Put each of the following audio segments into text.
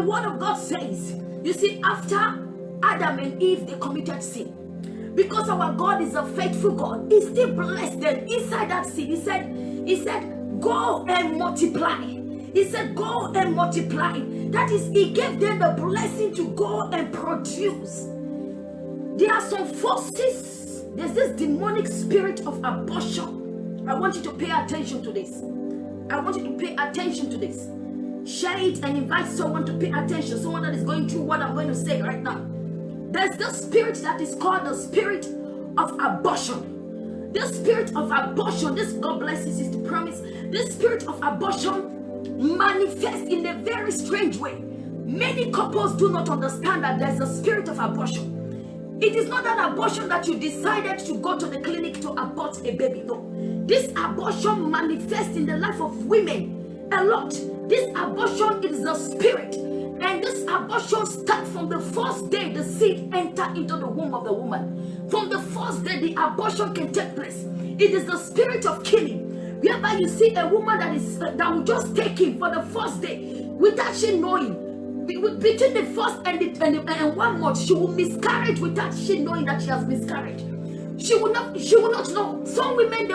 The word of God says, you see, after Adam and Eve, they committed sin. Because our God is a faithful God, He still blessed them inside that sin. He said, go and multiply. He said, go and multiply. That is, He gave them the blessing to go and produce. There are some forces. There's this demonic spirit of abortion. I want you to pay attention to this. I want you to pay attention to this. Share it and invite someone to pay attention. Someone that is going through what I'm going to say right now. There's the spirit that is called the spirit of abortion. This spirit of abortion, this, God bless you, Sister Promise. This spirit of abortion manifests in a very strange way. Many couples do not understand that there's a spirit of abortion. It is not an abortion that you decided to go to the clinic to abort a baby. No. This abortion manifests in the life of women a lot. This abortion is a spirit. And this abortion starts from the first day the seed enters into the womb of the woman. From the first day the abortion can take place. It is the spirit of killing. Whereby you see a woman that will just take him for the first day without she knowing. Between the first and 1 month, she will miscarriage without she knowing that she has miscarried. She will not know. Some women they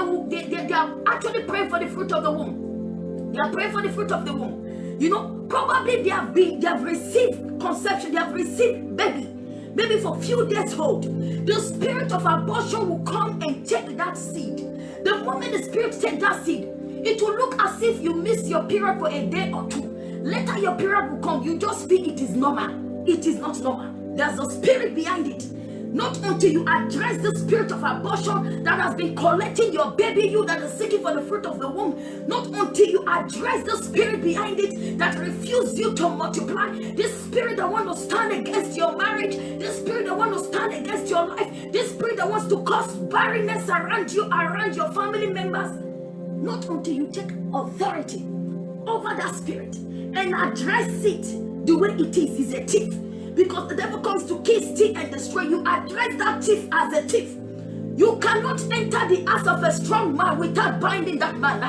are actually praying for the fruit of the womb. They are praying for the fruit of the womb. You know, probably they have received conception, they have received baby for few days old. The spirit of abortion will come and take that seed. The moment the spirit takes that seed, it will look as if you miss your period for a day or two. Later your period will come. You just think it is normal. It is not normal. There's a spirit behind it. Not until you address the spirit of abortion that has been collecting your baby, you that is seeking for the fruit of the womb. Not until you address the spirit behind it that refuses you to multiply. This spirit that wants to stand against your marriage. This spirit that wants to stand against your life. This spirit that wants to cause barrenness around you, around your family members. Not until you take authority over that spirit and address it the way it is a thief. Because the devil comes to kill, steal, and destroy. You address that thief as a thief. You cannot enter the house of a strong man without binding that man.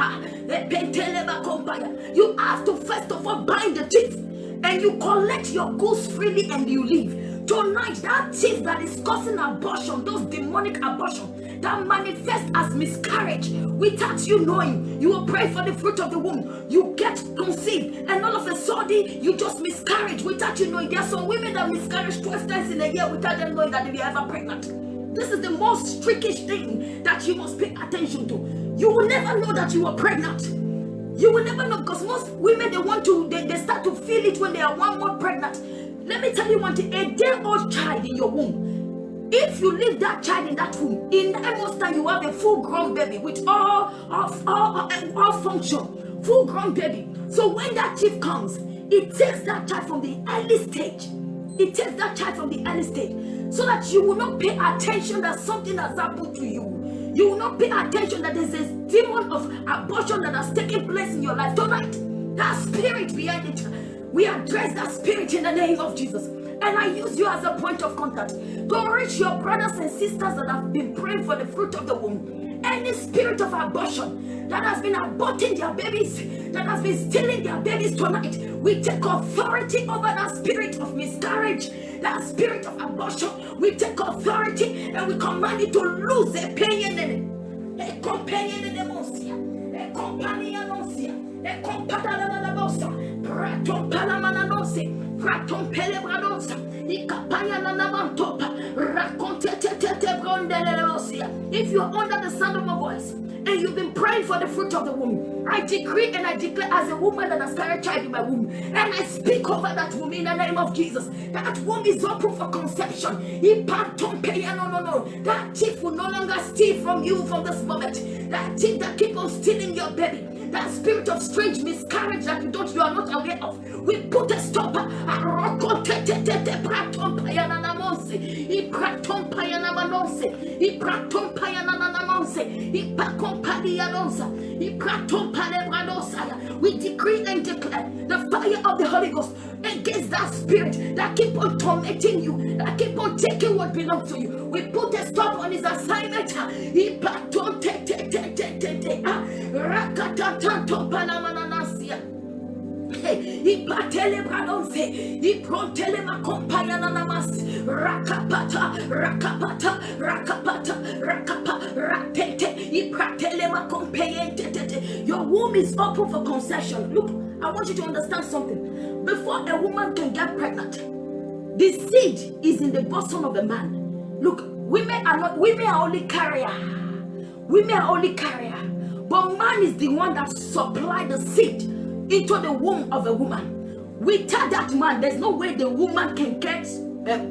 You have to first of all bind the thief, and you collect your goods freely and you leave. Tonight, that thief that is causing abortion, those demonic abortion that manifest as miscarriage without you knowing, you will pray for the fruit of the womb. You get conceived, and all of a sudden you just miscarriage without you knowing. There are some women that miscarriage 12 times in a year without them knowing that they were ever pregnant. This is the most trickish thing that you must pay attention to. You will never know that you are pregnant. You will never know, because most women they start to feel it when they are 1 month pregnant. Let me tell you one thing, a day-old child in your womb, if you leave that child in that womb, in most time you have a full-grown baby with all function, full-grown baby. So when that chief comes, it takes that child from the early stage. It takes that child from the early stage, so that you will not pay attention that something has happened to you. You will not pay attention that there's a demon of abortion that has taken place in your life. Tonight, that spirit behind it, we address that spirit in the name of Jesus. And I use you as a point of contact to reach your brothers and sisters that have been praying for the fruit of the womb. Any spirit of abortion that has been aborting their babies, that has been stealing their babies tonight, we take authority over that spirit of miscarriage, that spirit of abortion. We take authority and we command it to lose a companion, a companion, a companion. Praton palamanose, praton pelebranose, ikapanya nanamantopa, racontetete brondeleosia. If you are under the sound of my voice and you've been praying for the fruit of the womb, I decree and I declare as a woman that has carried a child in my womb, and I speak over that womb in the name of Jesus. That womb is open for conception. That thief will no longer steal from you from this moment. That thief that keep on stealing your baby, that spirit of strange miscarriage that you are not aware of, we put a stopper. We decree and declare the fire of the Holy Ghost against that spirit that keep on tormenting you, that keep on taking what belongs to you. We put a stop on his assignment. ipatele bradonse, iprontele makompaya nanamas, rakapata, rakapata, rakapata, rakapa, ratete, ipratele makompayente. Your womb is open for conception. Look, I want you to understand something. Before a woman can get pregnant, the seed is in the bosom of the man. Look, women are only carrier. Women are only carrier. But man is the one that supplies the seed into the womb of a woman. Without that man, there's no way the woman can get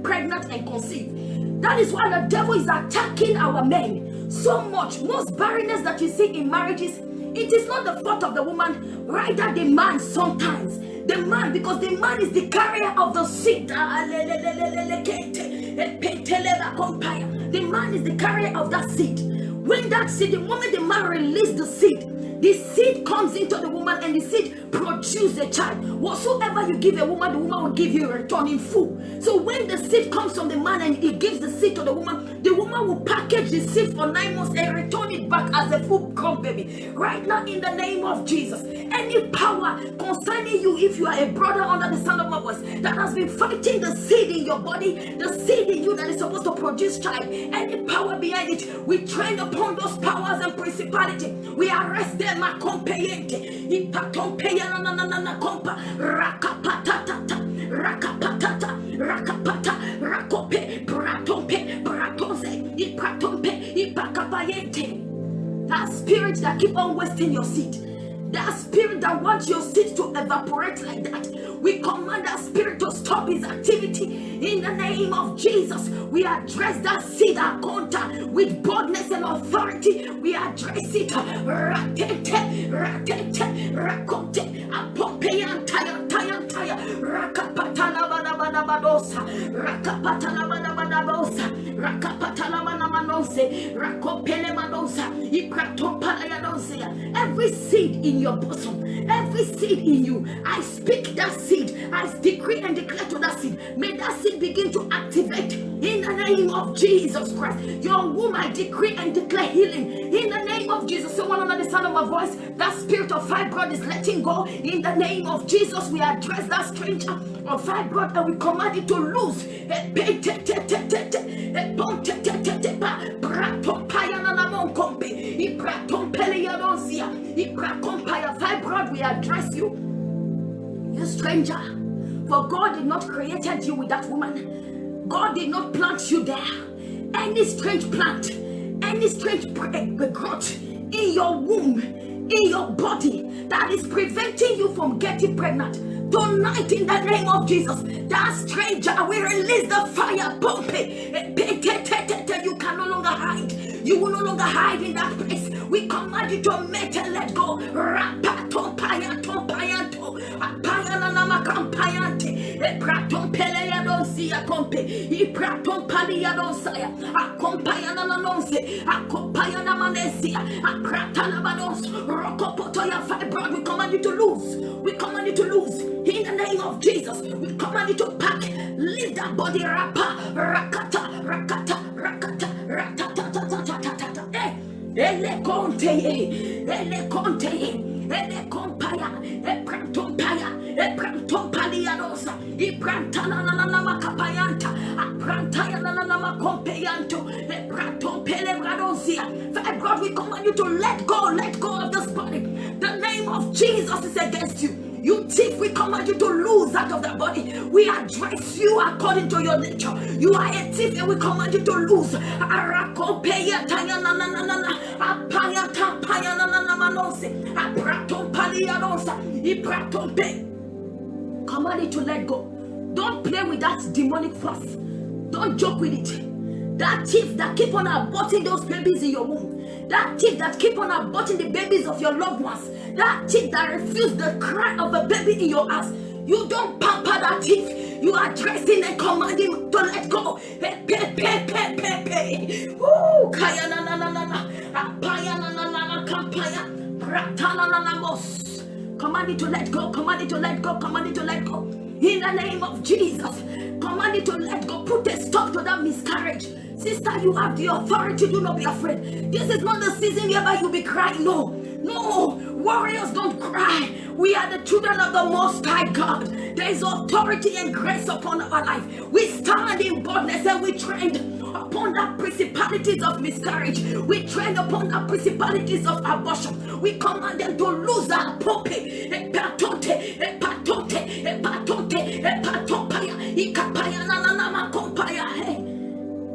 pregnant and conceive. That is why the devil is attacking our men so much. Most barrenness that you see in marriages, it is not the fault of the woman, rather the man sometimes. The man, because the man is the carrier of the seed. The man is the carrier of that seed. When that seed, the moment the man releases the seed comes into the woman and the seed produces a child. Whatsoever you give a woman, the woman will give you a return in full. So when the seed comes from the man and he gives the seed to the woman will package the seed for 9 months and return it back as a full-grown baby. Right now, in the name of Jesus, any power concerning you, if you are a brother under the sound of my voice, that has been fighting the seed in your body, the seed in you that is supposed to produce child, any power behind it, we train upon those powers and principality. We arrest them. Makompeyente, ipatompeyana na na na kompa, rakapatata, rakapatata, rakapata, rakope, pratompe, pratonze, ipratompe, ipakapayente. That spirit that keep on wasting your seed, that spirit that wants your seed to evaporate like that, we command that spirit to stop his activity in the name of Jesus. We address that seed akonta with boldness and authority. We address it. Ratete, ratete, rakote, apopeyantaya, tayantaya, rakapatala badabadabadosa, rakapatala badabadabosa, rakapatala manamanose, rakopele madosa, ipratopalayadosia. Every seed in your bosom, every seed in you, I speak that seed, I decree and declare to that seed, may that seed begin to activate in the name of Jesus Christ. Your womb, I decree and declare healing in the name of Jesus. Someone under the sound of my voice, that spirit of fibroid is letting go in the name of Jesus. We address that stranger of fibroid and we command it to loose. Fibroid, we address you, you stranger. For God did not create you with that woman. God did not plant you there. Any strange plant, any strange growth in your womb, in your body, that is preventing you from getting pregnant, tonight in the name of Jesus, that stranger, we release the fire bomb. You can no longer hide. You will no longer hide in that place. We command you to make and let go. Rapato payanto payanto apayana namakampayante epraton peleya donsia kompe ipraton palia donsaya akompayana nanonse akompayana manesia apratana banos rokopoto ya fibroid. We command you to lose. We command you to lose in the name of Jesus. We command you to pack. Leave that body. Rapa rakata rakata rakata rakata. Ele conte, ele compaya, e prantompaya, e prantompaliadosa, e prantana macapayanta, a prantaya macompeyanto, e prantompelebradosia. God, we command you to let go of this body. The name of Jesus is against you. You thief, we command you to lose out of that body. We address you according to your nature. You are a thief and we command you to lose. Command it to let go. Don't play with that demonic force. Don't joke with it. That thief that keep on aborting those babies in your womb. That thief that keep on aborting the babies of your loved ones. That thief that refuse the cry of a baby in your house. You don't pamper that thief. You are dressing and commanding to let go. Ooh, kaya na na na na na. Apaya na na na na kampaya. Pratana na na mos. Command it to let go. Command it to let go. Command it to let go. In the name of Jesus. Command it to let go. Put a stop to that miscarriage. Sister, you have the authority. Do not be afraid. This is not the season whereby you'll be crying. No. warriors don't cry. We are the children of the Most High God. There is authority and grace upon our life. We stand in boldness and we tread upon the principalities of miscarriage. We tread upon the principalities of abortion. We command them to lose our pope. Epatonte, epatonte, epatonte, epatompaya, ikapaya, nananama kompaya.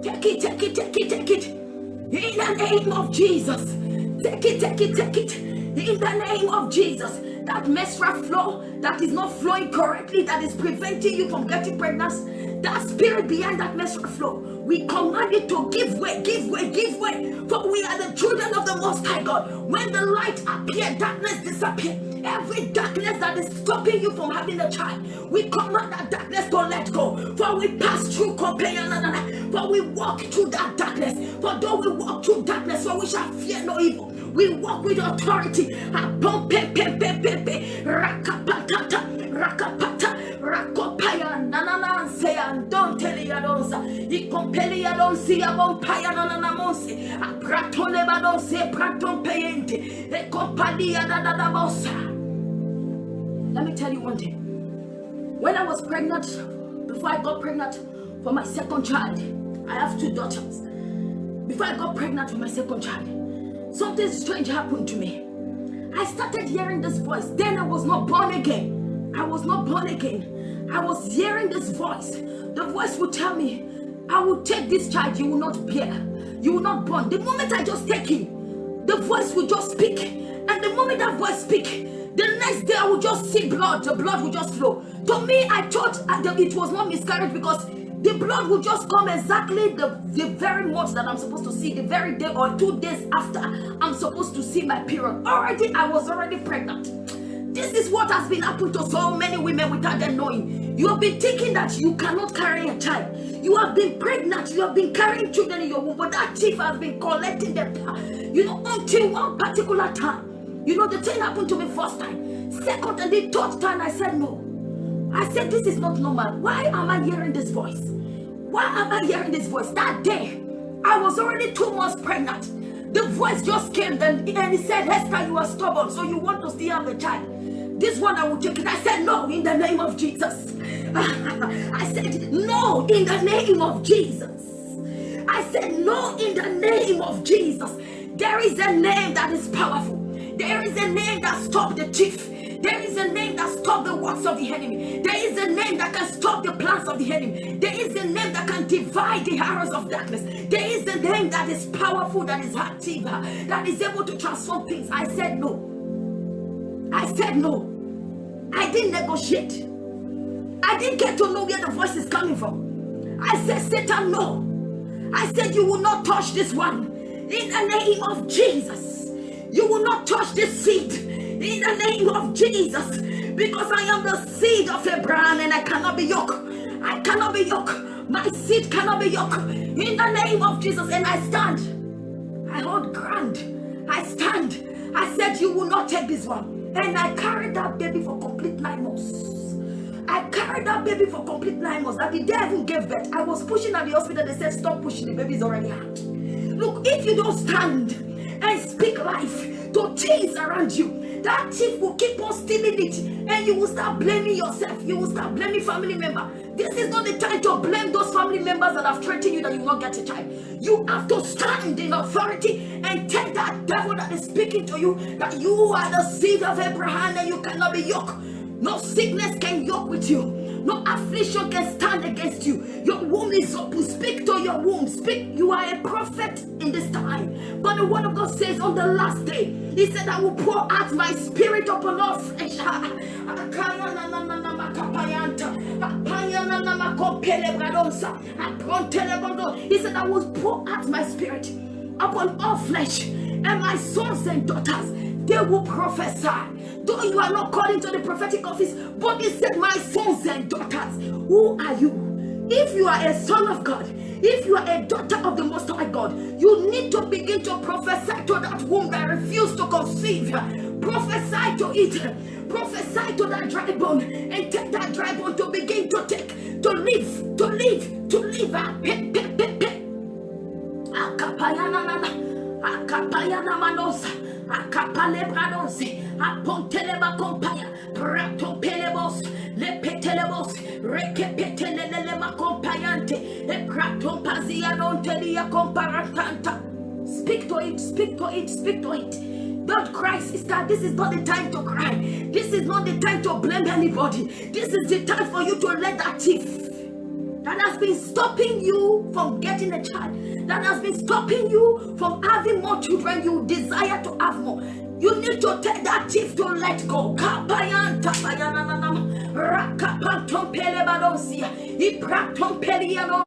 Take it, take it, take it, take it. In the name of Jesus. Take it, take it, take it. In the name of Jesus. That menstrual flow that is not flowing correctly, that is preventing you from getting pregnant, that spirit behind that menstrual flow, we command it to give way, give way, give way. For we are the children of the Most High God. When the light appears, darkness disappears. Every darkness that is stopping you from having a child, we command that darkness to let go. For we pass through, for we walk through that darkness. For though we walk through darkness, for we shall fear no evil. We walk with authority. Rakapatata, rakapata, rakopaya, nanananse, and don't tell yadonsa. Icompelia don't see a bompire nananamonse. A pratone badonse, praton payente. E compalia da bossa. Let me tell you one thing. When I was pregnant, before I got pregnant for my second child, I have 2 daughters. Before I got pregnant for my second child, something strange happened to me. I started hearing this voice. Then I was not born again. I was not born again. I was hearing this voice. The voice would tell me, I will take this child, you will not bear. You will not born. The moment I just take him, the voice will just speak. And the moment that voice speak, the next day I will just see blood. The blood will just flow. To me, I thought it was not miscarriage because the blood will just come exactly the very month that I'm supposed to see, the very day or 2 days after I'm supposed to see my period. I was already pregnant. This is what has been happening to so many women without them knowing. You have been thinking that you cannot carry a child. You have been pregnant. You have been carrying children in your womb, but that thief has been collecting them. Until one particular time. The thing happened to me first time. Second and the third time, I said no. I said, this is not normal. Why am I hearing this voice? Why am I hearing this voice? That day, I was already 2 months pregnant. The voice just came and he said, Esther, you are stubborn, so you want to still have a child. This one I will take it. I said, no, in the name of Jesus. I said, no, in the name of Jesus. I said, no, in the name of Jesus. There is a name that is powerful. There is a name that stops the thief. There is a name that stops the works of the enemy. There is a name that can stop the plans of the enemy. There is a name that can divide the arrows of darkness. There is a name that is powerful, that is active, that is able to transform things. I said no. I said no. I didn't negotiate. I didn't get to know where the voice is coming from. I said, Satan, no. I said, you will not touch this one. In the name of Jesus. You will not touch this seed. In the name of Jesus, because I am the seed of Abraham and I cannot be yoked. I cannot be yoked. My seed cannot be yoked. In the name of Jesus, and I stand. I hold ground. I stand. I said, you will not take this one. And I carried that baby for complete 9 months. I carried that baby for complete 9 months. That the day I even gave birth, I was pushing at the hospital. They said, stop pushing. The baby is already out. Look, if you don't stand and speak life to things around you, that thief will keep on stealing it, and you will start blaming yourself. You will start blaming family member. This is not the time to blame those family members that have threatened you that you will not get a child. You have to stand in authority and tell that devil that is speaking to you that you are the seed of Abraham and you cannot be yoked. No sickness can yoke with you. No affliction can stand against you. Your womb is open. Speak to your womb. Speak. You are a prophet in this time. But the word of God says on the last day, he said, I will pour out my spirit upon all flesh. He said, I will pour out my spirit upon all flesh, and my sons and daughters, they will prophesy. Though you are not called into the prophetic office, but he said, my sons and daughters. Who are you? If you are a son of God, if you are a daughter of the Most High God, you need to begin to prophesy to that womb that refused to conceive. Prophesy to it. Prophesy to that dry bone, and take that dry bone to begin to live. Akapale bradonse. Aponteleba compaya. Prato pelebos. Le petelebos. Rekepetelele macompayante. E prato pazia non telia comparantanta. Speak to it, speak to it, speak to it. Don't cry, sister. This is not the time to cry. This is not the time to blame anybody. This is the time for you to let that thief that has been stopping you from getting a child, that has been stopping you from having more children you desire to have more. You need to tell that thief to let go. Kapayan tapayananam. Rakapantom pelebadosia. Ipratom peliano.